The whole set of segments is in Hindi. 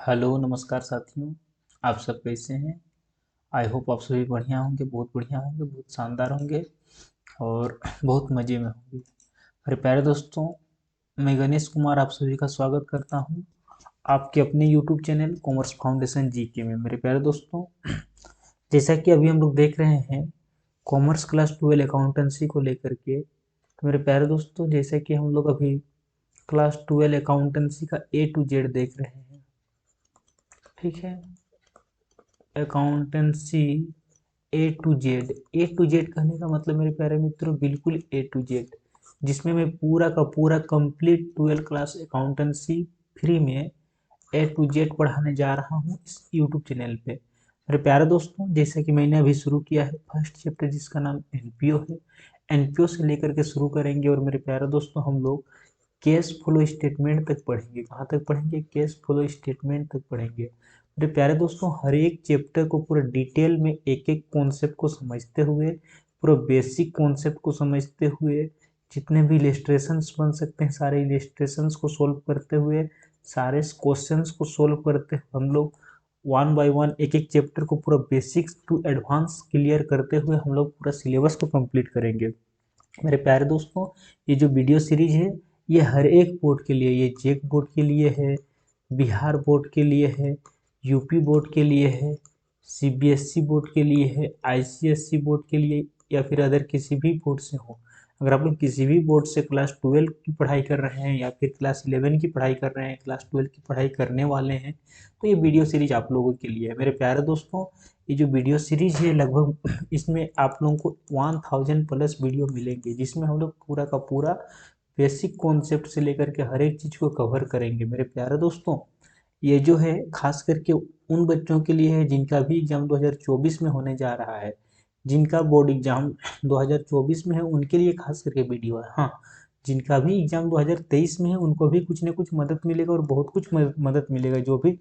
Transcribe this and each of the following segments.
हेलो नमस्कार साथियों। आप सब कैसे हैं? आई होप आप सभी बढ़िया होंगे, बहुत बढ़िया होंगे, बहुत शानदार होंगे और बहुत मज़े में होंगे। मेरे प्यारे दोस्तों, मैं गणेश कुमार आप सभी का स्वागत करता हूं आपके अपने YouTube channel commerce foundation GK में। मेरे प्यारे दोस्तों, जैसा कि अभी हम लोग देख रहे हैं कॉमर्स क्लास 12 अकाउंटेंसी को लेकर के, तो मेरे प्यारे दोस्तों जैसे कि हम लोग अभी क्लास 12 अकाउंटेंसी का ए टू जेड देख रहे हैं, ठीक है। अकाउंटेंसी ए टू जेड कहने का मतलब मेरे प्यारे मित्रों बिल्कुल ए टू जेड, जिसमें मैं पूरा का पूरा कंप्लीट 12 क्लास अकाउंटेंसी फ्री में ए टू जेड पढ़ाने जा रहा हूँ इस यूट्यूब चैनल पे। मेरे प्यारे दोस्तों, जैसे कि मैंने अभी शुरू किया है फर्स्ट चैप्टर जिसका नाम एनपीओ है। एनपीओ से लेकर के शुरू करेंगे और मेरे प्यारे दोस्तों हम लोग कैश फ्लो स्टेटमेंट तक पढ़ेंगे। कहाँ तक पढ़ेंगे? कैश फ्लो स्टेटमेंट तक पढ़ेंगे। मेरे प्यारे दोस्तों, हर एक चैप्टर को पूरा डिटेल में एक एक कॉन्सेप्ट को समझते हुए, पूरा बेसिक कॉन्सेप्ट को समझते हुए, जितने भी इलिस्ट्रेशंस बन सकते हैं सारे इलिस्ट्रेशंस को सोल्व करते हुए, सारे क्वेश्चंस को सोल्व करते हुए हम लोग वन बाय वन एक एक चैप्टर को पूरा बेसिक्स टू एडवांस क्लियर करते हुए हम लोग पूरा सिलेबस को कंप्लीट करेंगे। मेरे प्यारे दोस्तों, ये जो वीडियो सीरीज है ये हर एक बोर्ड के लिए, ये जेक बोर्ड के लिए है, बिहार बोर्ड के लिए है, यूपी बोर्ड के लिए है, सीबीएसई बोर्ड के लिए है, आईसीएसई बोर्ड के लिए, या फिर अदर किसी भी बोर्ड से हो। अगर आप लोग किसी भी बोर्ड से क्लास 12 की पढ़ाई कर रहे हैं या फिर क्लास 11 की पढ़ाई कर रहे हैं, क्लास 12 की पढ़ाई करने वाले हैं, तो ये वीडियो सीरीज आप लोगों के लिए है। मेरे प्यारे दोस्तों, ये जो वीडियो सीरीज है लगभग इसमें आप लोगों को 1000 प्लस वीडियो मिलेंगे, जिसमें हम लोग पूरा का पूरा बेसिक कॉन्सेप्ट से लेकर के हर एक चीज़ को कवर करेंगे। मेरे प्यारे दोस्तों, ये जो है खास करके उन बच्चों के लिए है जिनका भी एग्जाम 2024 में होने जा रहा है, जिनका बोर्ड एग्जाम 2024 में है उनके लिए खास करके वीडियो है। हाँ, जिनका भी एग्जाम 2023 में है उनको भी कुछ ना कुछ मदद मिलेगा और बहुत कुछ मदद मिलेगा। जो भी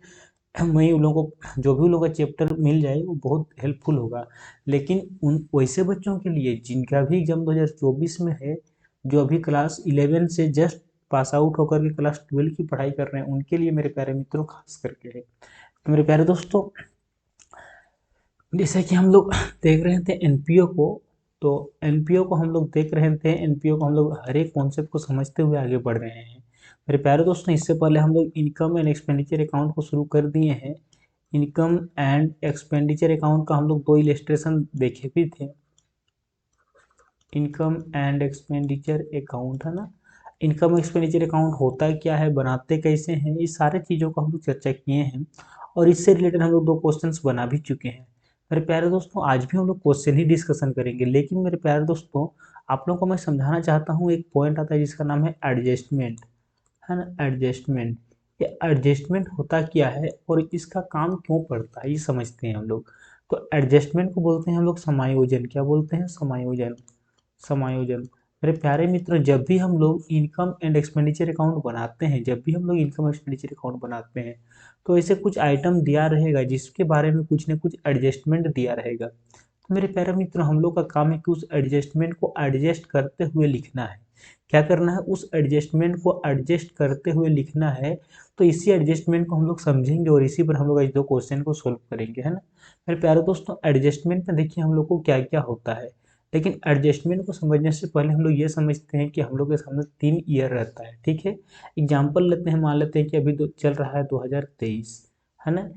मैं उन लोगों को, जो भी उन लोगों का चैप्टर मिल जाए वो बहुत हेल्पफुल होगा। लेकिन उन वैसे बच्चों के लिए जिनका भी एग्जाम 2024 में है, जो अभी क्लास 11 से जस्ट पास आउट होकर के क्लास 12 की पढ़ाई कर रहे हैं, उनके लिए मेरे प्यारे मित्रों खास करके है। तो मेरे प्यारे दोस्तों, जैसे कि हम लोग देख रहे थे एनपीओ को, तो एनपीओ को हम लोग देख रहे थे, एनपीओ को हम लोग हर एक कॉन्सेप्ट को समझते हुए आगे बढ़ रहे हैं। मेरे प्यारे दोस्तों, इससे पहले हम लोग इनकम एंड एक्सपेंडिचर अकाउंट को शुरू कर दिए हैं। इनकम एंड एक्सपेंडिचर अकाउंट का हम लोग 2 इलस्ट्रेशन देखे भी थे। इनकम एंड एक्सपेंडिचर अकाउंट है ना। इनकम एक्सपेंडिचर अकाउंट होता क्या है, बनाते कैसे हैं, इस सारे चीज़ों को हम लोग चर्चा किए हैं और इससे रिलेटेड हम लोग 2 क्वेश्चंस बना भी चुके हैं। मेरे प्यारे दोस्तों, आज भी हम लोग क्वेश्चन ही डिस्कशन करेंगे, लेकिन मेरे प्यारे दोस्तों आप लोगों को मैं समझाना चाहता हूँ, एक पॉइंट आता है जिसका नाम है एडजस्टमेंट, है ना। एडजस्टमेंट, ये एडजस्टमेंट होता क्या है और इसका काम क्यों पड़ता है ये समझते हैं हम लोग। तो एडजस्टमेंट को बोलते हैं हम लोग समायोजन। क्या बोलते हैं? समायोजन। समायोजन। मेरे प्यारे मित्र, जब भी हम लोग इनकम एंड एक्सपेंडिचर अकाउंट बनाते हैं, जब भी हम लोग इनकम एक्सपेंडिचर अकाउंट बनाते हैं, तो ऐसे कुछ आइटम दिया रहेगा जिसके बारे में कुछ न कुछ एडजस्टमेंट दिया रहेगा। तो मेरे प्यारे मित्र, हम लोग का काम है कि उस एडजस्टमेंट को एडजस्ट करते हुए लिखना है। क्या करना है? उस एडजस्टमेंट को एडजस्ट करते हुए लिखना है। तो इसी एडजस्टमेंट को हम लोग समझेंगे और इसी पर हम लोग आज 2 क्वेश्चन को सोल्व करेंगे, है ना। मेरे प्यारे दोस्तों, एडजस्टमेंट में देखिए हम लोग को क्या क्या होता है, लेकिन एडजस्टमेंट को समझने से पहले हम लोग ये समझते हैं कि हम लोग के सामने 3 ईयर रहता है, ठीक है। एग्जाम्पल लेते हैं, मान लेते हैं कि अभी चल रहा है 2023, है ना।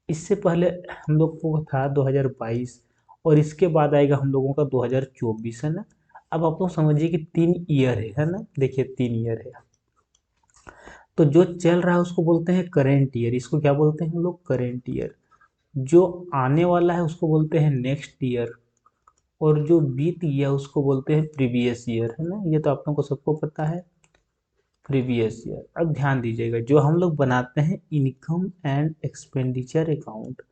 इससे पहले हम लोग को था 2022 और इसके बाद आएगा हम लोगों का 2024, है ना। अब आप लोग समझिए कि 3 ईयर है ना। देखिए 3 ईयर है, तो जो चल रहा है उसको बोलते हैं करेंट ईयर। इसको क्या बोलते हैं हम लोग? Current year. जो आने वाला है उसको बोलते हैं नेक्स्ट ईयर, और जो बीत गया उसको बोलते हैं प्रीवियस ईयर, है ना। ये तो आप लोगों को सबको पता है, प्रीवियस ईयर। अब ध्यान दीजिएगा, जो हम लोग बनाते हैं income and expenditure account,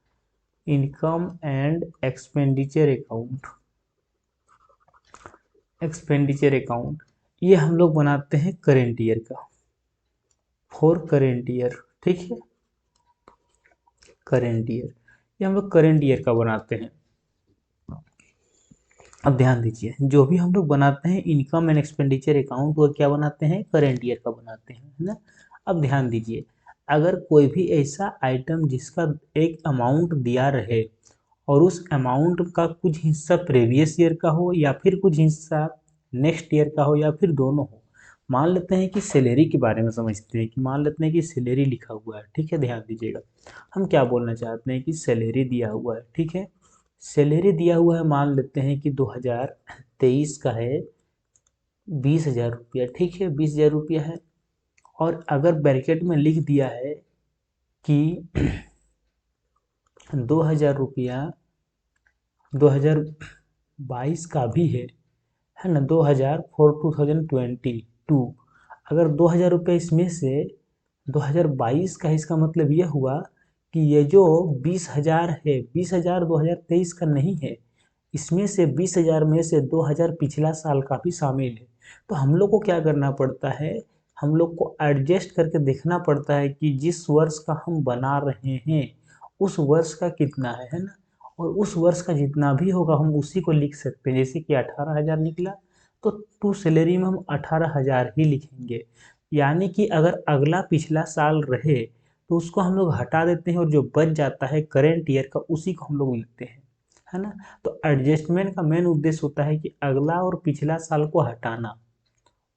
income and expenditure account, expenditure account, ये हम लोग बनाते हैं करेंट ईयर का, फॉर करेंट ईयर, ठीक है। करेंट ईयर, ये हम लोग करेंट ईयर का बनाते हैं। अब ध्यान दीजिए, जो भी हम लोग बनाते हैं इनकम एंड एक्सपेंडिचर अकाउंट, वो क्या बनाते हैं? करेंट ईयर का बनाते हैं, है ना। अब ध्यान दीजिए, अगर कोई भी ऐसा आइटम जिसका एक अमाउंट दिया रहे और उस अमाउंट का कुछ हिस्सा प्रीवियस ईयर का हो या फिर कुछ हिस्सा नेक्स्ट ईयर का हो या फिर दोनों हो। मान लेते हैं कि सैलरी के बारे में समझते हैं कि मान लेते हैं कि सैलरी लिखा हुआ है, ठीक है, ध्यान दीजिएगा। हम क्या बोलना चाहते हैं कि सैलरी दिया हुआ है, ठीक है, सैलरी दिया हुआ है, मान लेते हैं कि 2023 का है 20,000 रुपया, ठीक है, 20,000 रुपया है। और अगर ब्रैकेट में लिख दिया है कि 2,000 रुपया 2022 का भी है ना, 2022। अगर 2,000 रुपये इसमें से 2022 का, इसका मतलब यह हुआ कि ये जो 20,000 है, 20,000 2023 का नहीं है, इसमें से 20,000 में से 2,000 पिछला साल का भी शामिल है। तो हम लोग को क्या करना पड़ता है, हम लोग को एडजस्ट करके देखना पड़ता है कि जिस वर्ष का हम बना रहे हैं उस वर्ष का कितना है ना, और उस वर्ष का जितना भी होगा हम उसी को लिख सकते हैं। जैसे कि 18,000 निकला तो टू सैलरी में हम 18,000 ही लिखेंगे। यानी कि अगर अगला पिछला साल रहे तो उसको हम लोग हटा देते हैं और जो बच जाता है करेंट ईयर का उसी को हम लोग लिखते हैं, है ना। तो एडजस्टमेंट का मेन उद्देश्य होता है कि अगला और पिछला साल को हटाना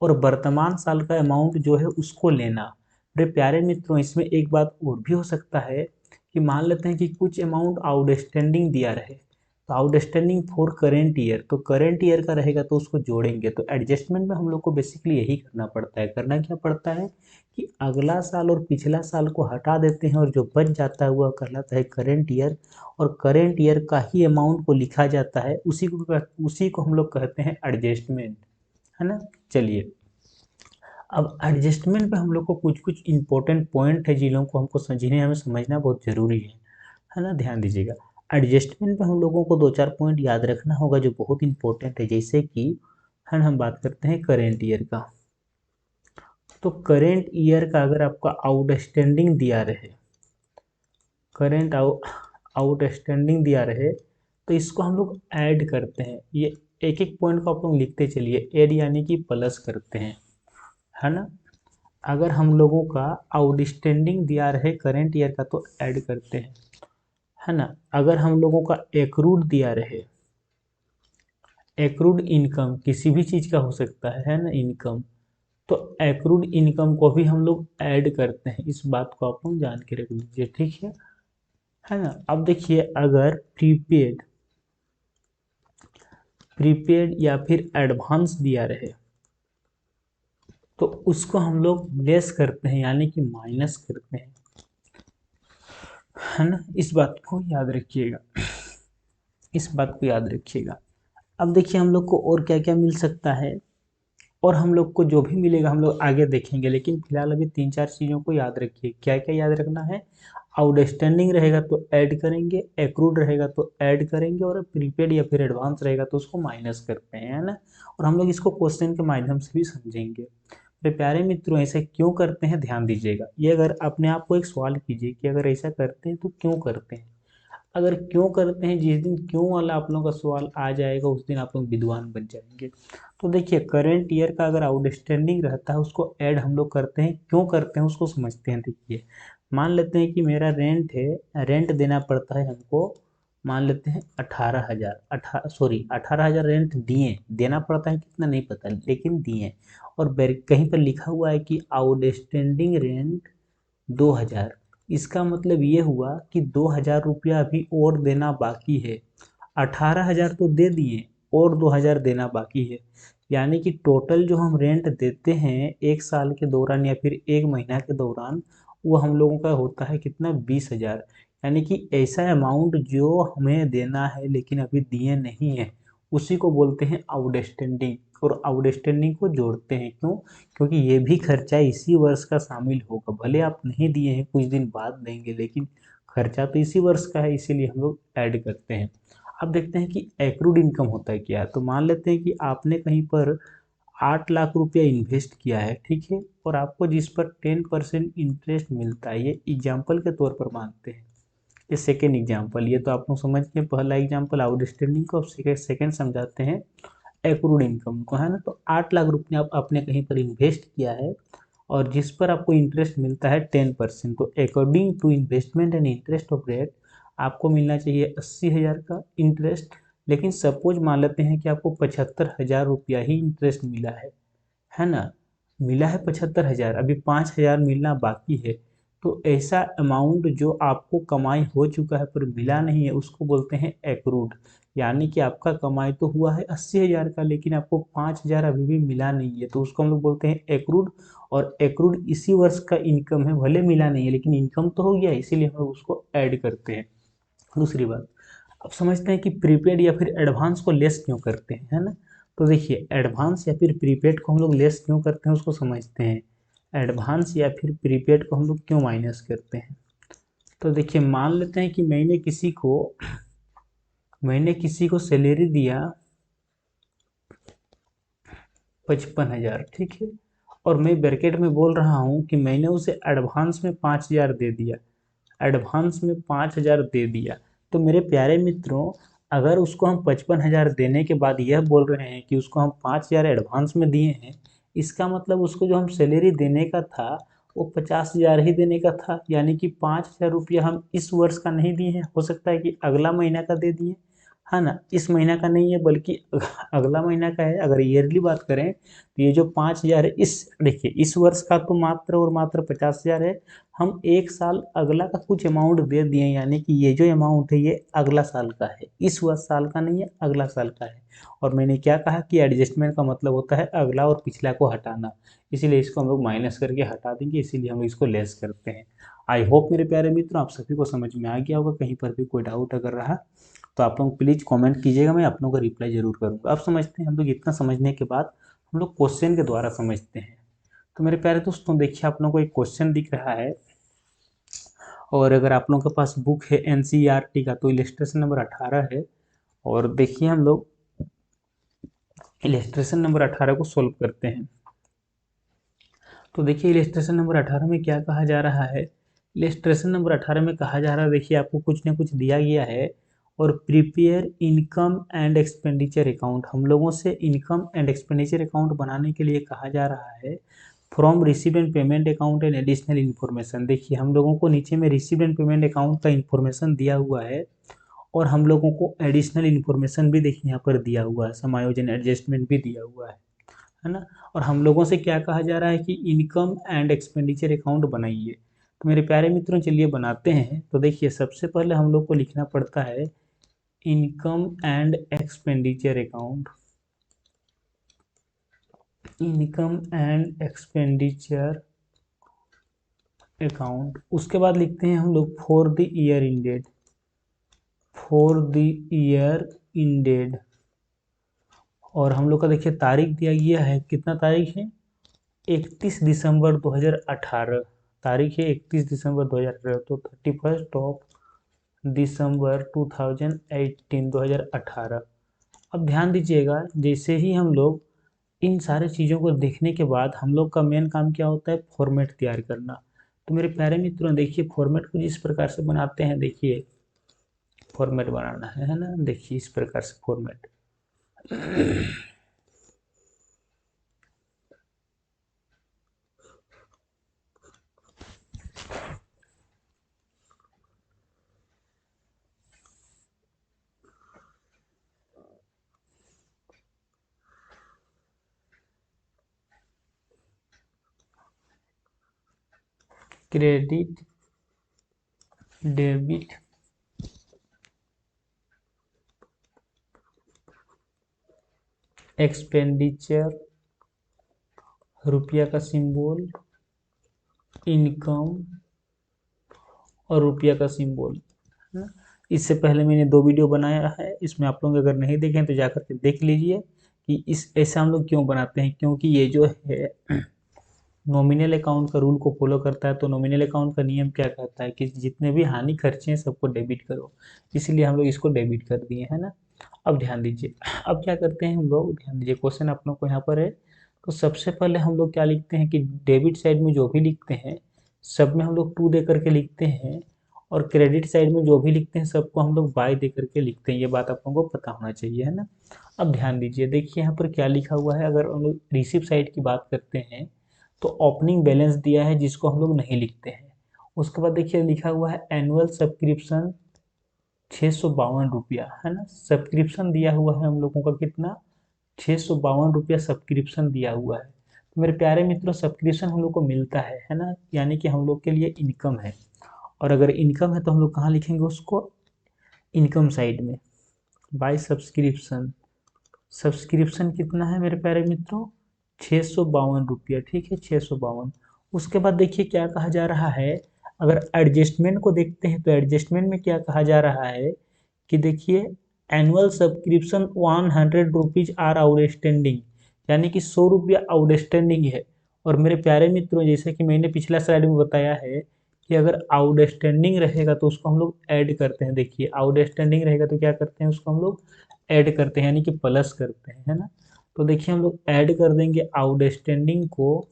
और वर्तमान साल का अमाउंट जो है उसको लेना। मेरे प्यारे मित्रों, इसमें एक बात और भी हो सकता है कि मान लेते हैं कि कुछ अमाउंट आउटस्टैंडिंग दिया रहे, तो आउटस्टैंडिंग फॉर करेंट ईयर, तो करेंट ईयर का रहेगा तो उसको जोड़ेंगे। तो एडजस्टमेंट में हम लोग को बेसिकली यही करना पड़ता है। करना क्या पड़ता है कि अगला साल और पिछला साल को हटा देते हैं और जो बच जाता है वह कहलाता है करेंट ईयर, और करेंट ईयर का ही अमाउंट को लिखा जाता है, उसी को हम लोग कहते हैं एडजस्टमेंट, है ना। चलिए, अब एडजस्टमेंट पे हम लोग को कुछ कुछ इंपॉर्टेंट पॉइंट है जिन्हों को जिन्हें हमें समझना बहुत ज़रूरी है ना, ध्यान दीजिएगा। एडजस्टमेंट पे हम लोगों को दो चार पॉइंट याद रखना होगा जो बहुत इंपॉर्टेंट है, जैसे कि है ना, हम बात करते हैं करेंट ईयर का। तो करेंट ईयर का अगर आपका आउटस्टैंडिंग दिया रहे, करेंट आउटस्टैंडिंग दिया रहे, तो इसको हम लोग ऐड करते हैं। ये एक एक पॉइंट को आप लोग लिखते चलिए, ऐड यानी कि प्लस करते हैं, है ना। अगर हम लोगों का आउटस्टैंडिंग दिया रहे करेंट ईयर का तो ऐड करते हैं, है ना। अगर हम लोगों का एक्रूड दिया रहे, एक्रूड इनकम किसी भी चीज़ का हो सकता है ना, इनकम, तो एक्रूड इनकम को भी हम लोग ऐड करते हैं। इस बात को आप लोग जान के रख लीजिए, ठीक है ना। अब देखिए, अगर प्रीपेड प्रीपेड या फिर एडवांस दिया रहे तो उसको हम लोग लेस करते हैं यानी कि माइनस करते हैं, है ना। इस बात को याद रखिएगा, इस बात को याद रखिएगा। अब देखिए हम लोग को और क्या क्या मिल सकता है, और हम लोग को जो भी मिलेगा हम लोग आगे देखेंगे, लेकिन फिलहाल अभी तीन चार चीज़ों को याद रखिए। क्या क्या याद रखना है, आउटस्टैंडिंग रहेगा तो ऐड करेंगे, एक्रूड रहेगा तो ऐड करेंगे, और प्रीपेड या फिर एडवांस रहेगा तो उसको माइनस करते हैं, है ना। और हम लोग इसको क्वेश्चन के माध्यम से भी समझेंगे। मेरे प्यारे मित्रों, ऐसे क्यों करते हैं ध्यान दीजिएगा। ये अगर अपने आप को एक सवाल कीजिए कि अगर ऐसा करते हैं तो क्यों करते हैं। अगर क्यों करते हैं, जिस दिन क्यों वाला आप लोगों का सवाल आ जाएगा उस दिन आप लोग विद्वान बन जाएंगे। तो देखिए, करंट ईयर का अगर आउटस्टैंडिंग रहता है उसको ऐड हम लोग करते हैं, क्यों करते हैं उसको समझते हैं। देखिए, मान लेते हैं कि मेरा रेंट है, रेंट देना पड़ता है हमको, मान लेते हैं 18,000, 18,000 रेंट दिए, देना पड़ता है कितना नहीं पता लेकिन दिए। और कहीं पर लिखा हुआ है कि आउटस्टैंडिंग रेंट 2,000, इसका मतलब ये हुआ कि 2,000 रुपया अभी और देना बाकी है। 18,000 तो दे दिए और 2,000 देना बाकी है, यानी कि टोटल जो हम रेंट देते हैं एक साल के दौरान या फिर एक महीना के दौरान, वो हम लोगों का होता है कितना, 20,000। यानी कि ऐसा अमाउंट जो हमें देना है लेकिन अभी दिए नहीं है, उसी को बोलते हैं आउटस्टैंडिंग। और आउटस्टैंडिंग को जोड़ते हैं, क्यों, क्योंकि ये भी खर्चा इसी वर्ष का शामिल होगा, भले आप नहीं दिए हैं कुछ दिन बाद देंगे लेकिन खर्चा तो इसी वर्ष का है, इसीलिए हम लोग ऐड करते हैं। अब देखते हैं कि एक्रूड इनकम होता है क्या। तो मान लेते हैं कि आपने कहीं पर 8 लाख रुपया इन्वेस्ट किया है, ठीक है, और आपको जिस पर 10% इंटरेस्ट मिलता है, ये एग्जाम्पल के तौर पर मानते हैं। ये सेकेंड एग्जाम्पल, ये तो आप लोग समझ गए, पहला एग्जाम्पल आउटस्टैंडिंग को, सेकेंड समझाते हैं एक्रूड इनकम को, है ना। तो 8 लाख रुपया आपने कहीं पर इन्वेस्ट किया है और जिस पर आपको इंटरेस्ट मिलता है 10%। तो according to investment and interest of rate आपको मिलना चाहिए 80,000 का इंटरेस्ट। लेकिन सपोज मान लेते हैं कि आपको 75,000 रुपया ही इंटरेस्ट मिला है ना, मिला है 75,000, अभी 5,000 मिलना बाकी है। तो ऐसा अमाउंट जो आपको कमाई हो चुका है पर मिला नहीं है उसको बोलते हैं एक्रूड। यानी कि आपका कमाई तो हुआ है 80,000 का, लेकिन आपको 5,000 अभी भी मिला नहीं है, तो उसको हम लोग बोलते हैं एक्रूड। और एक्रूड इसी वर्ष का इनकम है, भले मिला नहीं है लेकिन इनकम तो हो गया, इसीलिए हम लोग उसको ऐड करते हैं। दूसरी बात, अब समझते हैं कि प्रीपेड या फिर एडवांस को लेस क्यों करते हैं, है ना। तो देखिए एडवांस या फिर प्रीपेड को हम लोग लेस क्यों करते हैं उसको समझते हैं। एडवांस या फिर प्रीपेड को हम लोग क्यों माइनस करते हैं। तो देखिए मान लेते हैं कि मैंने किसी को सैलरी दिया 55,000, ठीक है। और मैं ब्रैकेट में बोल रहा हूँ कि मैंने उसे एडवांस में 5,000 दे दिया, एडवांस में 5,000 दे दिया। तो मेरे प्यारे मित्रों, अगर उसको हम 55,000 देने के बाद यह बोल रहे हैं कि उसको हम 5,000 एडवांस में दिए हैं, इसका मतलब उसको जो हम सैलरी देने का था वो 50,000 ही देने का था। यानी कि 5,000 रुपया हम इस वर्ष का नहीं दिए हैं, हो सकता है कि अगला महीना का दे दिए, है ना। इस महीना का नहीं है बल्कि अगला महीना का है। अगर ईयरली बात करें तो ये जो 5,000 है, इस देखिए इस वर्ष का तो मात्र और मात्र 50,000 है। हम एक साल अगला का कुछ अमाउंट दे दिए, यानी कि ये जो अमाउंट है ये अगला साल का है, इस वर्ष साल का नहीं है, अगला साल का है। और मैंने क्या कहा कि एडजस्टमेंट का मतलब होता है अगला और पिछला को हटाना, इसीलिए इसको हम लोग माइनस करके हटा देंगे, इसीलिए हम लोग इसको लेस करते हैं। आई होप मेरे प्यारे मित्रों आप सभी को समझ में आ गया होगा। कहीं पर भी कोई डाउट अगर रहा तो आप लोग प्लीज़ कमेंट कीजिएगा, मैं आप लोगों का रिप्लाई जरूर करूँगा। अब समझते हैं हम लोग, इतना समझने के बाद हम लोग क्वेश्चन के द्वारा समझते हैं। तो मेरे प्यारे दोस्तों देखिए आप लोगों को एक क्वेश्चन दिख रहा है, और अगर आप लोगों के पास बुक है एनसीईआरटी का तो इलस्ट्रेशन नंबर 18 है। और देखिए हम लोग इलस्ट्रेशन नंबर 18 को सोल्व करते हैं। तो देखिए इलस्ट्रेशन नंबर 18 में क्या कहा जा रहा है। इलस्ट्रेशन नंबर 18 में कहा जा रहा है, देखिए आपको कुछ ना कुछ दिया गया है, और prepare income and expenditure account, हम लोगों से इनकम एंड एक्सपेंडिचर अकाउंट बनाने के लिए कहा जा रहा है। From receive and payment account and additional information, देखिए हम लोगों को नीचे में रिसीव एंड पेमेंट अकाउंट का इन्फॉर्मेशन दिया हुआ है, और हम लोगों को एडिशनल इन्फॉर्मेशन भी देखिए यहाँ पर दिया हुआ है, समायोजन एडजस्टमेंट भी दिया हुआ है ना। और हम लोगों से क्या कहा जा रहा है कि इनकम एंड एक्सपेंडिचर अकाउंट बनाइए। तो मेरे प्यारे मित्रों चलिए बनाते हैं। तो देखिए सबसे पहले हम लोग को लिखना पड़ता है income and expenditure account, income and expenditure account. उसके बाद लिखते हैं हम लोग for the year ended, for the year ended. और हम लोग का देखिए तारीख दिया गया है, कितना तारीख है, 31 दिसंबर 2018, तारीख है 31 दिसंबर 2018, तो 31 ऑफ दिसंबर 2018। अब ध्यान दीजिएगा, जैसे ही हम लोग इन सारे चीज़ों को देखने के बाद हम लोग का मेन काम क्या होता है, फॉर्मेट तैयार करना। तो मेरे प्यारे मित्रों देखिए फॉर्मेट को जिस प्रकार से बनाते हैं, देखिए फॉर्मेट बनाना है ना, देखिए इस प्रकार से फॉर्मेट। क्रेडिट, डेबिट, एक्सपेंडिचर, रुपया का सिंबल, इनकम और रुपया का सिंबल, है ना। इससे पहले मैंने 2 वीडियो बनाया है, इसमें आप लोग अगर नहीं देखें तो जाकर के देख लीजिए कि इस ऐसा हम लोग क्यों बनाते हैं। क्योंकि ये जो है नॉमिनल अकाउंट का रूल को फॉलो करता है। तो नॉमिनल अकाउंट का नियम क्या कहता है कि जितने भी हानि खर्चे हैं सबको डेबिट करो, इसलिए हम लोग इसको डेबिट कर दिए, है ना। अब ध्यान दीजिए, अब क्या करते हैं हम लोग, ध्यान दीजिए क्वेश्चन आप लोग को यहाँ पर है। तो सबसे पहले हम लोग क्या लिखते हैं कि डेबिट साइड में जो भी लिखते हैं सब में हम लोग 2 दे करके लिखते हैं, और क्रेडिट साइड में जो भी लिखते हैं सबको हम लोग बाय दे करके लिखते हैं। ये बात आप लोगों को पता होना चाहिए, है ना। अब ध्यान दीजिए, देखिए यहाँ पर क्या लिखा हुआ है। अगर हम लोग रिसीव साइड की बात करते हैं तो ओपनिंग बैलेंस दिया है जिसको हम लोग नहीं लिखते हैं। उसके बाद देखिए लिखा हुआ है एनुअल सब्सक्रिप्शन 652 रुपया, है ना। सब्सक्रिप्शन दिया हुआ है हम लोगों का कितना, 652 रुपया सब्सक्रिप्शन दिया हुआ है। तो मेरे प्यारे मित्रों सब्सक्रिप्शन हम लोग को मिलता है ना, यानी कि हम लोग के लिए इनकम है। और अगर इनकम है तो हम लोग कहाँ लिखेंगे उसको, इनकम साइड में, बाय सब्सक्रिप्शन। सब्सक्रिप्शन कितना है मेरे प्यारे मित्रों, 652 रुपया, ठीक है 652। उसके बाद देखिए क्या कहा जा रहा है, अगर एडजस्टमेंट को देखते हैं तो एडजस्टमेंट में क्या कहा जा रहा है कि देखिए annual subscription 100 rupees are outstanding, यानी कि 100 रुपया आउटस्टैंडिंग है। और मेरे प्यारे मित्रों जैसे कि मैंने पिछला स्लाइड में बताया है कि अगर आउटस्टैंडिंग रहेगा तो उसको हम लोग ऐड करते हैं। देखिए आउटस्टैंडिंग रहेगा तो क्या करते हैं, उसको हम लोग ऐड करते हैं, यानी कि प्लस करते हैं, है ना। तो देखिए हम लोग ऐड कर देंगे आउटस्टैंडिंग को,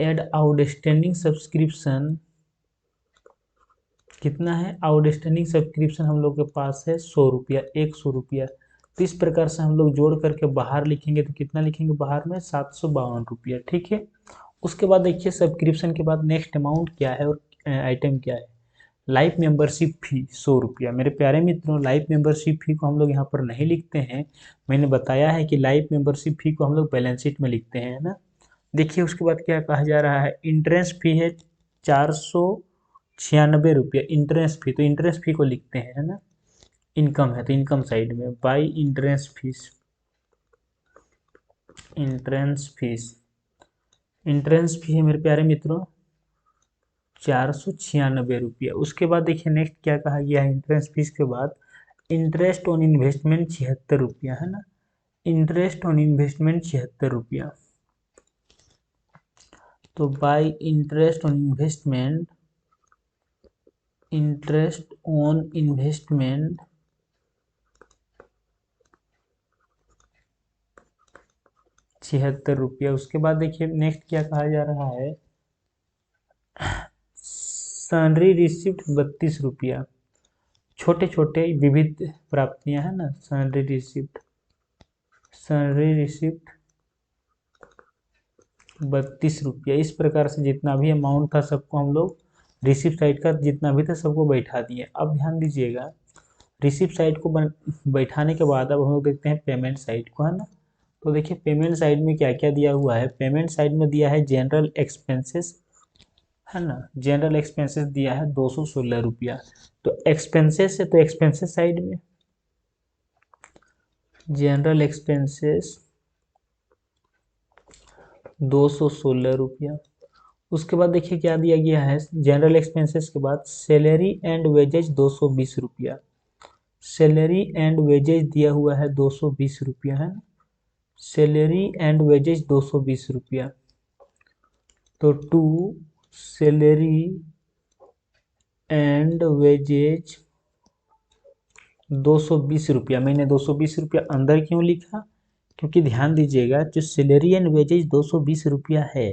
ऐड आउटस्टैंडिंग सब्सक्रिप्शन कितना है, आउटस्टैंडिंग सब्सक्रिप्शन हम लोग के पास है 100 रुपया, 100 रुपया। तो इस प्रकार से हम लोग जोड़ करके बाहर लिखेंगे तो कितना लिखेंगे बाहर में, 752 रुपया, ठीक है। उसके बाद देखिए सब्सक्रिप्शन के बाद नेक्स्ट अमाउंट क्या है और आइटम क्या है, लाइफ मेंबरशिप फी 100 रुपया। मेरे प्यारे मित्रों लाइफ मेंबरशिप फी को हम लोग यहाँ पर नहीं लिखते हैं, मैंने बताया है कि लाइफ मेंबरशिप फी को हम लोग बैलेंस शीट में लिखते हैं, है ना। देखिए उसके बाद क्या कहा जा रहा है, इंटरेस्ट फी है 496 रुपया, इंटरेस्ट फी, तो इंटरेस्ट फी को लिखते हैं, है ना। इनकम है तो इनकम साइड में, by interest fees, entrance fees, entrance fee है मेरे प्यारे मित्रों 496 रुपया। उसके बाद देखिए नेक्स्ट क्या कहा गया है, इंट्रेंस फीस के बाद इंटरेस्ट ऑन इन्वेस्टमेंट 76 रुपया, है ना। इंटरेस्ट ऑन इन्वेस्टमेंट 76 रुपया, तो bye interest on investment, interest on investment 76 रुपया। उसके बाद देखिए नेक्स्ट क्या कहा जा रहा है, सैलरी रिसिप्ट 32 रुपया, छोटे छोटे विविध प्राप्तियां है ना, सैलरी रिसिप्ट, सैलरी रिसिप्ट 32 रुपया। इस प्रकार से जितना भी अमाउंट था सबको हम लोग रिसिप्ट साइड का जितना भी था सबको बैठा दिए। अब ध्यान दीजिएगा रिसिप्ट साइड को बैठाने के बाद अब हम लोग देखते हैं पेमेंट साइड को, है ना। तो देखिए पेमेंट साइड में क्या क्या दिया हुआ है, पेमेंट साइड में दिया है जनरल एक्सपेंसेस, है ना। जनरल एक्सपेंसेस दिया है 216 रुपया। तो एक्सपेंसेस है तो एक्सपेंसेस साइड में जनरल एक्सपेंसेस 216 रुपया। उसके बाद देखिए क्या दिया गया है, जनरल एक्सपेंसेस के बाद सैलरी एंड वेजेज 220 रुपया, सैलरी एंड वेजेज दिया हुआ है 220 रुपया, है ना। सैलरी एंड वेजेज 220 रुपया, तो टू सैलरी एंड वेजेज 220 रुपया। मैंने 220 रुपया अंदर क्यों लिखा, क्योंकि ध्यान दीजिएगा जो सैलरी एंड वेजेज 220 रुपया है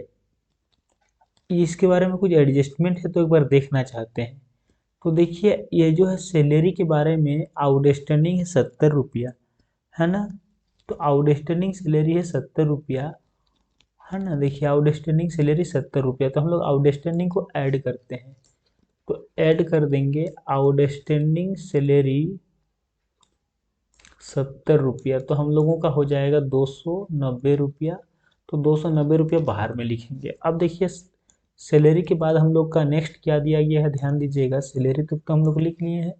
इसके बारे में कुछ एडजस्टमेंट है तो एक बार देखना चाहते हैं। तो देखिए ये जो है सैलरी के बारे में आउटस्टैंडिंग है 70 रुपया, है ना। तो आउटस्टैंडिंग सैलरी है 70 रुपया, है ना। देखिए आउटस्टैंडिंग सैलरी 70 रुपया, तो हम लोग आउटस्टैंडिंग को ऐड करते हैं। तो ऐड कर देंगे आउटस्टैंडिंग सैलरी 70 रुपया, तो हम लोगों का हो जाएगा 290 रुपया। तो 290 रुपया बाहर में लिखेंगे। अब देखिए सैलरी के बाद हम लोग का नेक्स्ट क्या दिया गया है, ध्यान दीजिएगा सैलरी तक तो हम लोग लिख लिए हैं।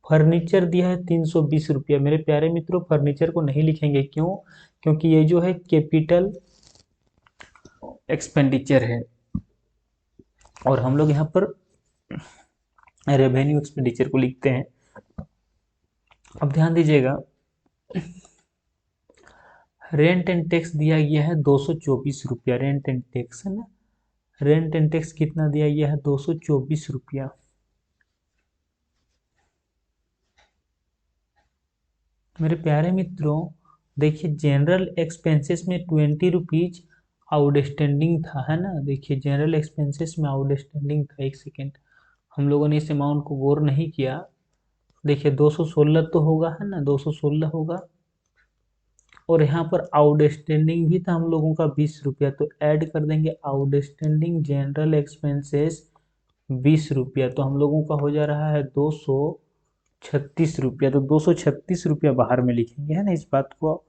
फर्नीचर दिया है 320 रुपया। मेरे प्यारे मित्रों फर्नीचर को नहीं लिखेंगे, क्यों, क्योंकि ये जो है कैपिटल एक्सपेंडिचर है और हम लोग यहाँ पर रेवेन्यू एक्सपेंडिचर को लिखते हैं। अब ध्यान दीजिएगा रेंट एंड टैक्स दिया गया है 224 रुपया, रेंट एंड टैक्स, है ना। रेंट एंड टैक्स कितना दिया गया है 224 रुपया। मेरे प्यारे मित्रों देखिए जनरल एक्सपेंसेस में 20 रुपीज आउटस्टैंडिंग था, है ना। देखिए जनरल एक्सपेंसेस में आउटस्टैंडिंग था, एक सेकेंड हम लोगों ने इस अमाउंट को गौर नहीं किया। देखिए 216 तो होगा, है ना, 216 होगा और यहाँ पर आउटस्टैंडिंग भी था हम लोगों का 20 रुपया, तो ऐड कर देंगे आउटस्टैंडिंग जनरल एक्सपेंसेस 20 रुपया, तो हम लोगों का हो जा रहा है 236 रुपया। तो 236 रुपया बाहर में लिखेंगे, है ना। इस बात को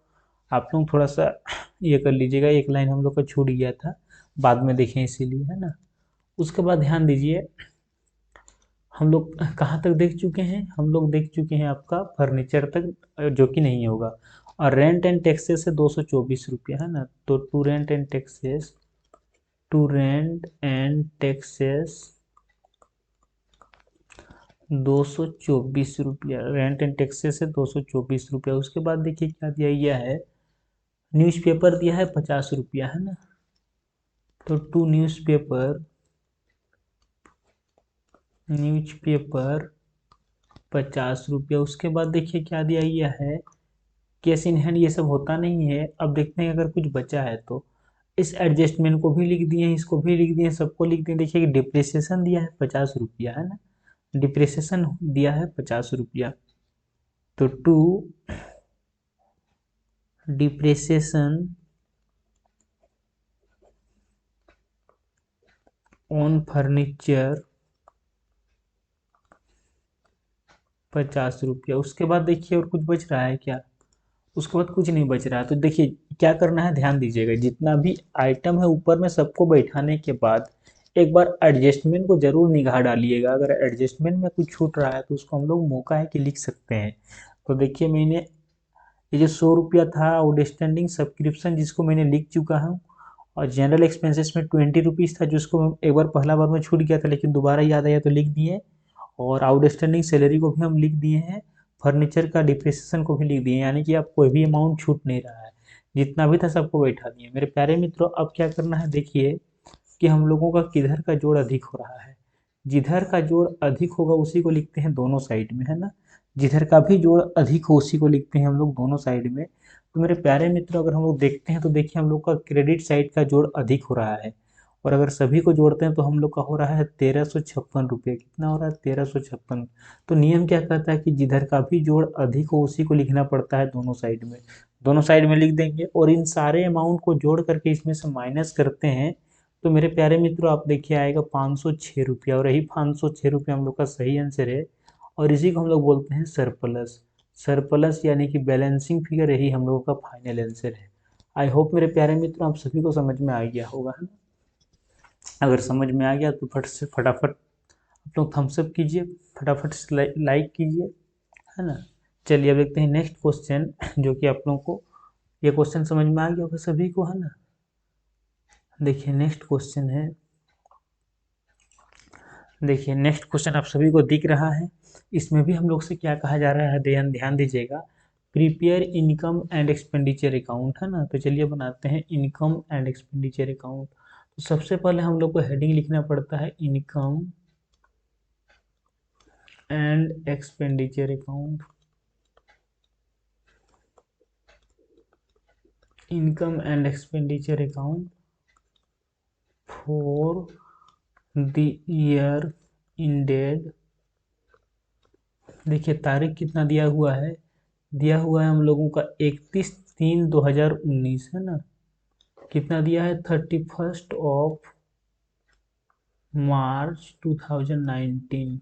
आप लोग थोड़ा सा ये कर लीजिएगा, एक लाइन हम लोग का छूट गया था, बाद में देखें इसीलिए, है ना। उसके बाद ध्यान दीजिए, हम लोग कहाँ तक देख चुके हैं, हम लोग देख चुके हैं आपका फर्नीचर तक, जो कि नहीं होगा। और रेंट एंड टैक्सेस है 224 रुपया, है ना। तो टू रेंट एंड टैक्सेस 224 रुपया, रेंट एंड टैक्सेस है 224 रुपया। उसके बाद देखिए क्या दिया गया है, न्यूज़पेपर दिया है 50 रुपया, है ना। तो टू न्यूज़पेपर 50 रुपया। उसके बाद देखिए क्या दिया गया है, कैश इन हैंड ये सब होता नहीं है। अब देखते हैं अगर कुछ बचा है तो इस एडजस्टमेंट को भी लिख दिए हैं, इसको भी लिख दिए, सबको लिख दिए। देखिए कि डिप्रिसिएशन दिया है 50 रुपया, है ना। डिप्रिसिएशन दिया है 50 रुपया। तो टू डिप्रिसिएशन ऑन फर्नीचर 50 रुपया। उसके बाद देखिए और कुछ बच रहा है क्या, उसके बाद कुछ नहीं बच रहा है। तो देखिए क्या करना है, ध्यान दीजिएगा, जितना भी आइटम है ऊपर में सबको बैठाने के बाद एक बार एडजस्टमेंट को जरूर निगाह डालिएगा। अगर एडजस्टमेंट में कुछ छूट रहा है तो उसको हम लोग मौका है कि लिख सकते हैं। तो देखिए मैंने ये जो 100 रुपया था आउटस्टैंडिंग सब्सक्रिप्शन, जिसको मैंने लिख चुका हूँ। और जनरल एक्सपेंसेस में 20 रुपीज़ था, जिसको एक बार पहला बार में छूट गया था, लेकिन दोबारा याद आया तो लिख दिए। और आउटस्टैंडिंग सैलरी को भी हम लिख दिए हैं, फर्नीचर का डिप्रिसिएशन को भी लिख दिए, यानी कि आप कोई भी अमाउंट छूट नहीं रहा है, जितना भी था सबको बैठा दिए। मेरे प्यारे मित्रों, अब क्या करना है, देखिए कि हम लोगों का किधर का जोड़ अधिक हो रहा है। जिधर का जोड़ अधिक होगा उसी को लिखते हैं दोनों साइड में, है ना। जिधर का भी जोड़ अधिक हो उसी को लिखते हैं हम लोग दोनों साइड में। तो मेरे प्यारे मित्रों, अगर हम लोग देखते हैं तो देखिए हम लोग का क्रेडिट साइड का जोड़ अधिक हो रहा है। और अगर सभी को जोड़ते हैं तो हम लोग का हो रहा है 1356 रुपये। कितना हो रहा है, 1356। तो नियम क्या कहता है कि जिधर का भी जोड़ अधिक हो उसी को लिखना पड़ता है दोनों साइड में। दोनों साइड में लिख देंगे और इन सारे अमाउंट को जोड़ करके इसमें से माइनस करते हैं। तो मेरे प्यारे मित्रों, आप देखिए आएगा 506 रुपया, और यही 506 रुपया हम लोग का सही आंसर है। और इसी को हम लोग बोलते हैं सरप्लस। सरप्लस यानी कि बैलेंसिंग फिगर, यही हम लोगों का फाइनल आंसर है। आई होप मेरे प्यारे मित्रों आप सभी को समझ में आ गया होगा, है ना। अगर समझ में आ गया तो फट से फटाफट आप लोग थम्स अप कीजिए, फटाफट से लाइक कीजिए, है ना। चलिए अब देखते हैं नेक्स्ट क्वेश्चन, जो कि आप लोगों को ये क्वेश्चन समझ में आ गया होगा सभी को, है ना। देखिए नेक्स्ट क्वेश्चन है, देखिए नेक्स्ट क्वेश्चन आप सभी को दिख रहा है। इसमें भी हम लोग से क्या कहा जा रहा है, ध्यान ध्यान दीजिएगा। Prepare income and expenditure account, है ना। तो चलिए बनाते हैं इनकम एंड एक्सपेंडिचर अकाउंट। तो सबसे पहले हम लोग को हेडिंग लिखना पड़ता है income and expenditure account. Income and expenditure account for the year ended. देखिए तारीख कितना दिया हुआ है, दिया हुआ है हम लोगों का 31/3/2019, है ना। कितना दिया है, 31 मार्च 2019।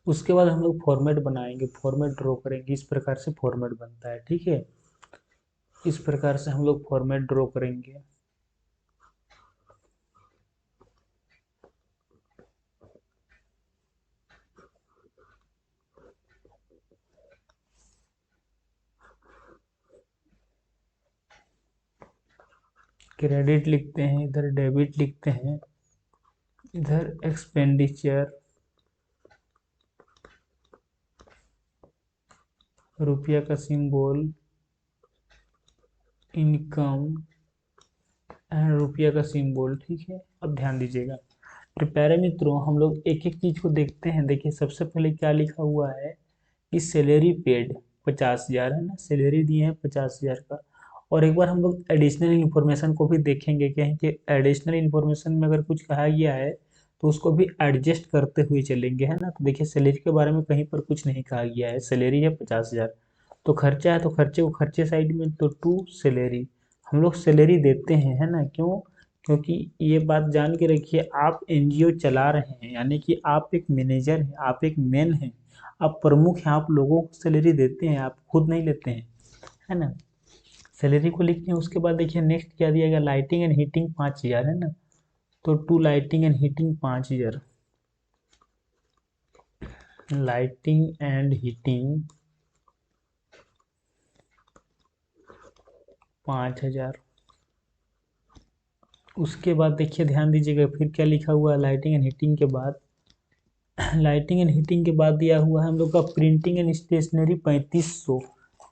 उसके बाद हम लोग फॉर्मेट बनाएंगे, फॉर्मेट ड्रॉ करेंगे। इस प्रकार से फॉर्मेट बनता है, ठीक है। इस प्रकार से हम लोग फॉर्मेट ड्रॉ करेंगे। क्रेडिट लिखते हैं, इधर डेबिट लिखते हैं, इधर एक्सपेंडिचर, रुपया का सिंबल, इनकम एंड रुपया का सिंबल, ठीक है। अब ध्यान दीजिएगा, तो प्यारे मित्रों हम लोग एक एक चीज को देखते हैं। देखिए सबसे पहले क्या लिखा हुआ है कि सैलरी पेड 50,000, है ना। सैलरी दिए हैं 50,000 का। और एक बार हम लोग एडिशनल इन्फॉर्मेशन को भी देखेंगे, कहें कि एडिशनल इन्फॉर्मेशन में अगर कुछ कहा गया है तो उसको भी एडजस्ट करते हुए चलेंगे, है ना। तो देखिए सैलरी के बारे में कहीं पर कुछ नहीं कहा गया है, सैलरी है 50,000। तो खर्चा है तो खर्चे को खर्चे साइड में, तो टू सैलरी, हम लोग सैलरी देते हैं, है ना। क्यों? क्योंकि ये बात जान के रखिए, आप एनजीओ चला रहे हैं, यानी कि आप एक मैनेजर हैं, आप एक मैन हैं, आप प्रमुख हैं, आप लोगों को सैलरी देते हैं, आप खुद नहीं लेते हैं, है ना। सैलरी को लिखते हैं, उसके बाद देखिए नेक्स्ट क्या दिया गया, लाइटिंग एंड हीटिंग 5,000, है ना। तो to lighting and heating 5,000, lighting and heating 5,000। उसके बाद देखिए ध्यान दीजिएगा फिर क्या लिखा हुआ है, लाइटिंग एंड हीटिंग के बाद लाइटिंग एंड हीटिंग के बाद दिया हुआ है हम लोग का प्रिंटिंग एंड स्टेशनरी 3500,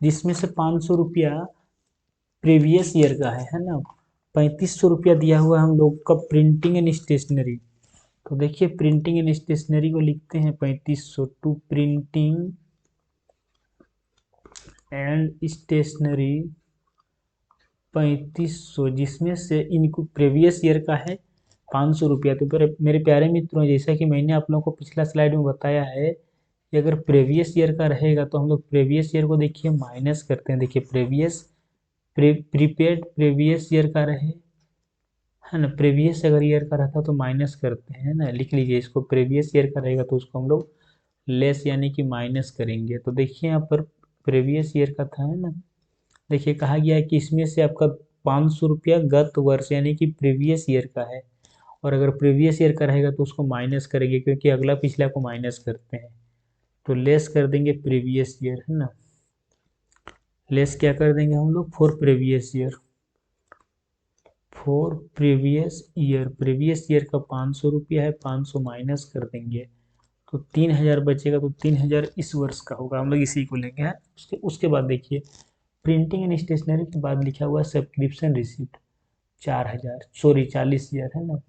जिसमें से 500 रुपया प्रीवियस ईयर का है ना। 3500 रुपया दिया हुआ है हम लोग का प्रिंटिंग एंड स्टेशनरी। तो देखिए प्रिंटिंग एंड स्टेशनरी को लिखते हैं 3500, टू प्रिंटिंग एंड स्टेशनरी 3500, जिसमें से इनको प्रीवियस ईयर का है 500 रुपया। तो मेरे प्यारे मित्रों, जैसा कि मैंने आप लोगों को पिछला स्लाइड में बताया है कि अगर प्रीवियस ईयर का रहेगा तो हम लोग प्रीवियस ईयर को देखिए माइनस करते हैं। देखिए प्रीपेड प्रीवियस ईयर का रहे, है ना, प्रीवियस अगर ईयर का रहता तो माइनस करते हैं ना, लिख लीजिए इसको, प्रीवियस ईयर का रहेगा तो उसको हम लोग लेस यानी कि माइनस करेंगे। तो देखिए यहाँ पर प्रीवियस ईयर का था, है ना। देखिए कहा गया है कि इसमें से आपका 500 रुपया गत वर्ष यानी कि प्रीवियस ईयर का है, और अगर प्रीवियस ईयर का रहेगा तो उसको माइनस करेंगे, क्योंकि अगला पिछला को माइनस करते हैं। तो लेस कर देंगे प्रीवियस ईयर, है ना। लेस क्या कर देंगे हम लोग, for previous year, for previous year का 500 रुपया है, 500 माइनस कर देंगे तो 3,000 बचेगा। तो 3,000 इस वर्ष का होगा, हम लोग इसी को लेंगे, है। उसके बाद देखिए प्रिंटिंग एंड स्टेशनरी के बाद लिखा हुआ है सब्सक्रिप्शन रिसिप्ट 4,000, सॉरी 40,000, है ना।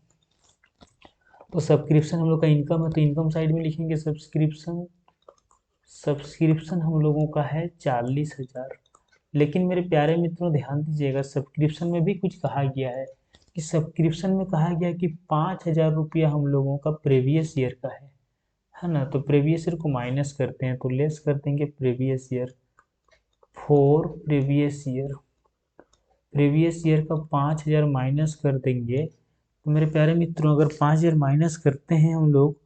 तो सब्सक्रिप्शन हम लोग का इनकम है, तो इनकम साइड में लिखेंगे सब्सक्रिप्शन, सब्सक्रिप्शन हम लोगों का है 40,000। लेकिन मेरे प्यारे मित्रों ध्यान दीजिएगा, सब्सक्रिप्शन में भी कुछ कहा गया है, कि सब्सक्रिप्शन में कहा गया कि 5,000 रुपया हम लोगों का प्रीवियस ईयर का है ना। तो प्रीवियस ईयर को माइनस करते हैं, तो लेस कर देंगे previous year, for previous year का 5,000 माइनस कर देंगे। तो मेरे प्यारे मित्रों अगर 5,000 माइनस करते हैं हम लोग,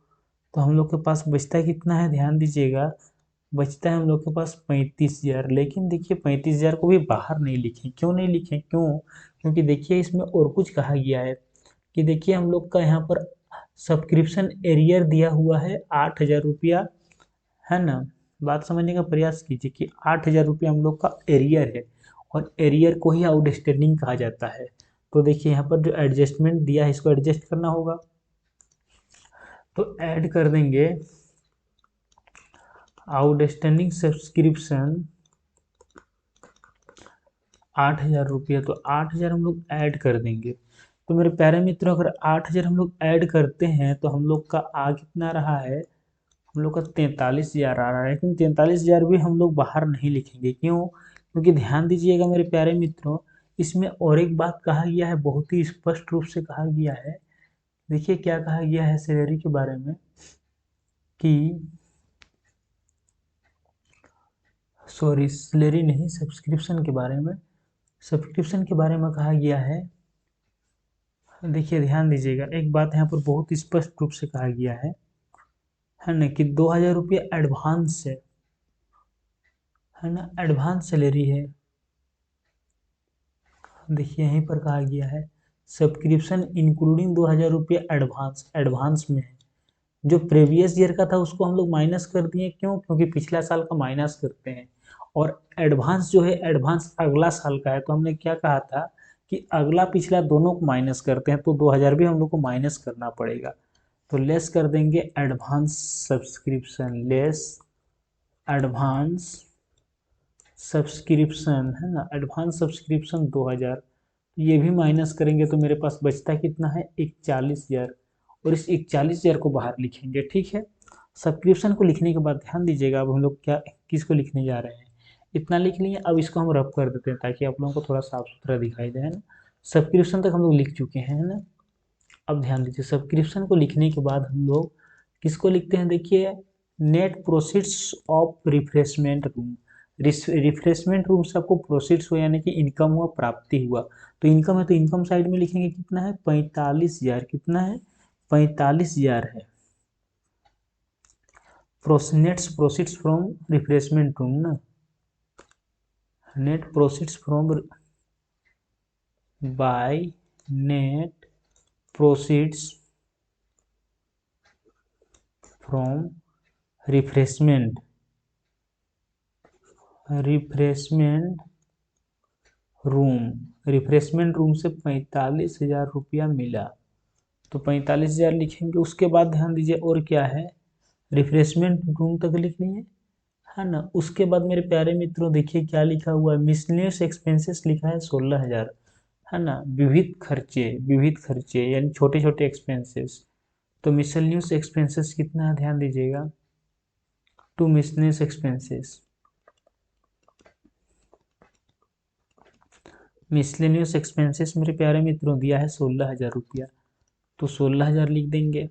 तो हम लोग के पास बचता कितना है, ध्यान दीजिएगा, बचता है हम लोग के पास 35,000। लेकिन देखिए 35,000 को भी बाहर नहीं लिखें, क्यों नहीं लिखें, क्यों? क्योंकि देखिए इसमें और कुछ कहा गया है, कि देखिए हम लोग का यहाँ पर सब्सक्रिप्शन एरियर दिया हुआ है 8,000 रुपया, है ना। बात समझने का प्रयास कीजिए कि 8,000 रुपया हम लोग का एरियर है, और एरियर को ही आउटस्टैंडिंग कहा जाता है। तो देखिए यहाँ पर जो एडजस्टमेंट दिया है इसको एडजस्ट करना होगा, तो ऐड कर देंगे आउटस्टैंडिंग सब्सक्रिप्शन 8,000 रुपया। तो 8,000 हम लोग ऐड कर देंगे। तो मेरे प्यारे मित्रों अगर 8,000 हम लोग ऐड करते हैं तो हम लोग का आ कितना रहा है, हम लोग का 43,000 आ रहा है। लेकिन 43,000 भी हम लोग बाहर नहीं लिखेंगे, क्यों? क्योंकि ध्यान दीजिएगा मेरे प्यारे मित्रों, इसमें और एक बात कहा गया है, बहुत ही स्पष्ट रूप से कहा गया है। देखिए क्या कहा गया है सैलरी के बारे में, कि सॉरी सैलरी नहीं, सब्सक्रिप्शन के बारे में, सब्सक्रिप्शन के बारे में कहा गया है। देखिए ध्यान दीजिएगा, एक बात यहाँ पर बहुत स्पष्ट रूप से कहा गया है ना, कि 2,000 रुपये एडवांस है ना, एडवांस सैलरी है। देखिए यहीं पर कहा गया है सब्सक्रिप्शन इंक्लूडिंग 2,000 रुपये एडवांस, एडवांस में है। जो प्रीवियस ईयर का था उसको हम लोग माइनस कर दिए, क्यों? क्योंकि पिछला साल का माइनस करते हैं, और एडवांस जो है एडवांस अगला साल का है। तो हमने क्या कहा था कि अगला पिछला दोनों को माइनस करते हैं, तो 2,000 भी हम लोग को माइनस करना पड़ेगा। तो लेस कर देंगे advance subscription, less advance subscription, है ना, एडवांस सब्सक्रिप्शन 2,000। ये भी माइनस करेंगे तो मेरे पास बचता कितना है, 41,000, और इस 41,000 को बाहर लिखेंगे, ठीक है। सब्सक्रिप्शन को लिखने के बाद ध्यान दीजिएगा, अब हम लोग क्या किसको लिखने जा रहे हैं, इतना लिख लिए। अब इसको हम रब कर देते हैं ताकि आप लोगों को थोड़ा साफ सुथरा दिखाई दे, है ना। सब्सक्रिप्शन तक हम लोग लिख चुके हैं, है ना। अब ध्यान दीजिए, सब्सक्रिप्शन को लिखने के बाद हम लोग किसको लिखते हैं, देखिए net proceeds of refreshment room. Refreshment room से आपको प्रोसीड्स हो यानी कि इनकम हुआ, प्राप्ति हुआ। तो इनकम है तो इनकम साइड में लिखेंगे कितना है, 45,000। कितना है, 45,000 है। Nets proceeds from refreshment room ना, net proceeds from by net proceeds from refreshment refreshment room से 45,000 रुपया मिला, तो 45,000 लिखेंगे। उसके बाद ध्यान दीजिए और क्या है, रिफ्रेशमेंट रूम तक लिखनी है ना। उसके बाद मेरे प्यारे मित्रों देखिए क्या लिखा हुआ है, मिसलेनियस एक्सपेंसेस लिखा है 16,000, है ना। विविध खर्चे यानी छोटे छोटे एक्सपेंसेस। तो मिसलेनियस एक्सपेंसेस कितना है, ध्यान दीजिएगा, to miscellaneous expenses, miscellaneous expenses मेरे प्यारे मित्रों दिया है 16,000 रुपया, तो 16,000 लिख देंगे।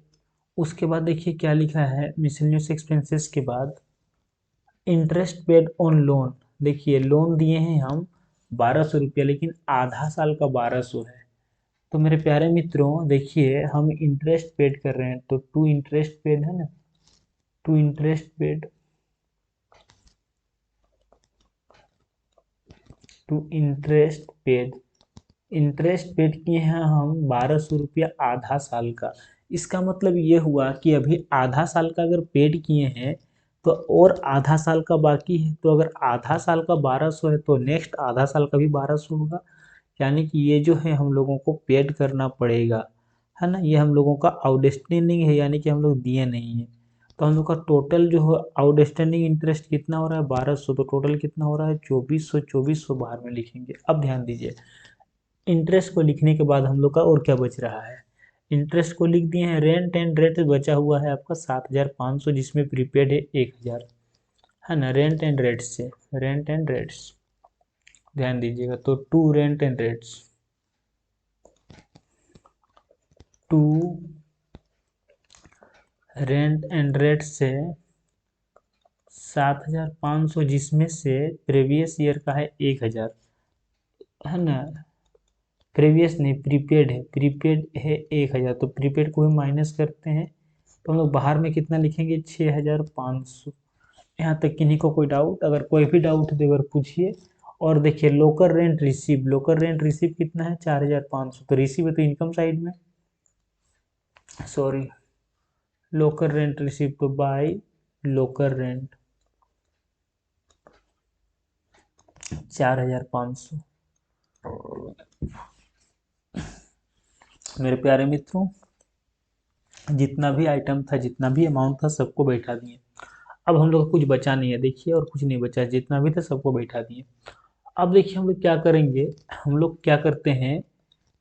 उसके बाद देखिए क्या लिखा है मिसलेनियस एक्सपेंसेस के बाद, इंटरेस्ट पेड ऑन लोन। देखिए लोन दिए हैं हम 1,200 रुपया, लेकिन आधा साल का 1,200 है। तो मेरे प्यारे मित्रों देखिए हम इंटरेस्ट पेड कर रहे हैं, तो टू इंटरेस्ट पेड है ना, to interest paid, to interest paid किए हैं हम 1,200 रुपया आधा साल का। इसका मतलब ये हुआ कि अभी आधा साल का अगर पेड किए हैं तो और आधा साल का बाकी है, तो अगर आधा साल का 1,200 है तो नेक्स्ट आधा साल का भी 1,200 होगा, यानी कि ये जो है हम लोगों को पेड करना पड़ेगा, है ना। ये हम लोगों का आउटस्टैंडिंग है, यानी कि हम लोग दिए नहीं है। तो हम लोग का टोटल जो है आउटस्टैंडिंग इंटरेस्ट कितना हो रहा है, 1,200, तो टोटल कितना हो रहा है 2,400। 2,400 बाहर में लिखेंगे। अब ध्यान दीजिए, इंटरेस्ट को लिखने के बाद हम लोग का और क्या बच रहा है, इंटरेस्ट को लिख दिए हैं। रेंट एंड रेट बचा हुआ है आपका 7,500, जिसमें प्रीपेड है 1,000, है ना। रेंट एंड रेट्स ध्यान दीजिएगा, तो to rent and rates, to rent and rate से 7,500, जिसमें से प्रीवियस ईयर का है 1,000, है ना। प्रीवियस नहीं, प्रीपेड है 1,000, तो प्रीपेड को भी माइनस करते हैं, तो हम लोग बाहर में कितना लिखेंगे 6,500। यहाँ तक किन्हीं को कोई डाउट, अगर कोई भी डाउट है तो अगर पूछिए। और देखिए लोकल रेंट रिसीव कितना है 4,500, तो रिसीव है तो इनकम साइड में, सॉरी, लोकल रेंट रिसीव तो बाय लोकल रेंट 4,500। मेरे प्यारे मित्रों जितना भी आइटम था, जितना भी अमाउंट था, सबको बैठा दिए। अब हम लोग का कुछ बचा नहीं है, देखिए, और कुछ नहीं बचा, जितना भी था सबको बैठा दिए। अब देखिए हम लोग क्या करेंगे, हम लोग क्या करते हैं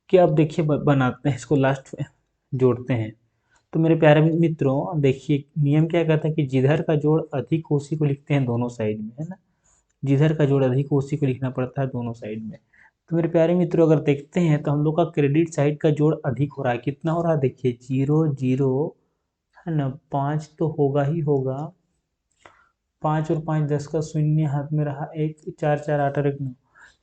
कि अब देखिए बनाते हैं इसको, लास्ट में जोड़ते हैं। तो मेरे प्यारे मित्रों देखिए नियम क्या कहता है कि जिधर का जोड़ अधिक हो उसी को लिखते हैं दोनों साइड में, है ना। जिधर का जोड़ अधिक हो उसी को लिखना पड़ता है दोनों साइड में। तो मेरे प्यारे मित्रों अगर देखते हैं तो हम लोग का क्रेडिट साइड का जोड़ अधिक हो रहा है, कितना हो रहा है, देखिए 0 0, है ना। 5 तो होगा ही होगा, 5 और 5 10 का शून्य हाथ में रहा, 1 4 4 8 और 1 9,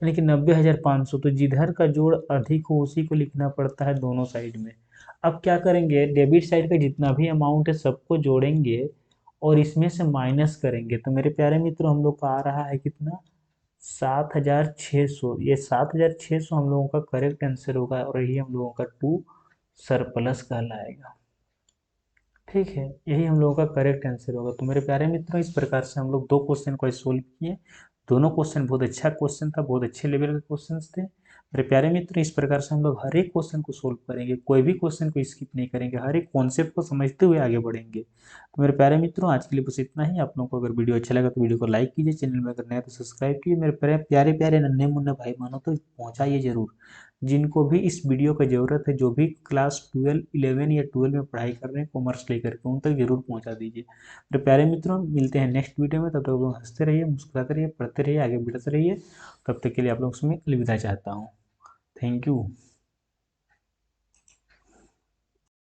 यानी कि 90,500। तो जिधर का जोड़ अधिक हो उसी को लिखना पड़ता है दोनों साइड में। अब क्या करेंगे, डेबिट साइड का जितना भी अमाउंट है सबको जोड़ेंगे और इसमें से माइनस करेंगे। तो मेरे प्यारे मित्रों हम लोग का आ रहा है कितना, 7,600। ये 7,600 हम लोगों का करेक्ट आंसर होगा और यही हम लोगों का टू सरप्लस कहलाएगा। ठीक है, यही हम लोगों का करेक्ट आंसर होगा। तो मेरे प्यारे मित्रों इस प्रकार से हम लोग दो क्वेश्चन को सोल्व किए। दोनों क्वेश्चन बहुत अच्छा क्वेश्चन था, बहुत अच्छे लेवल के क्वेश्चन थे। मेरे प्यारे मित्रों इस प्रकार से हम लोग हर एक क्वेश्चन को सोल्व करेंगे, कोई भी क्वेश्चन को स्किप नहीं करेंगे, हर एक कॉन्सेप्ट को समझते हुए आगे बढ़ेंगे। तो मेरे प्यारे मित्रों आज के लिए बस इतना ही। आप लोगों को अगर वीडियो अच्छा लगा तो वीडियो को लाइक कीजिए, चैनल में अगर नया तो सब्सक्राइब कीजिए। मेरे प्यारे प्यारे नन्हे मुन्ने भाई बहनों तो पहुँचाइए जरूर, जिनको भी इस वीडियो का ज़रूरत है, जो भी क्लास 12 11 या 12 में पढ़ाई कर रहे हैं कॉमर्स लेकर के, उन तक जरूर पहुंचा दीजिए। तो प्यारे मित्रों मिलते हैं नेक्स्ट वीडियो में, तब तक लोग हंसते रहिए, मुस्कुराते रहिए, पढ़ते रहिए, आगे बढ़ते रहिए। तब तक के लिए आप लोग से मैं अलविदा चाहता हूँ। Thank you.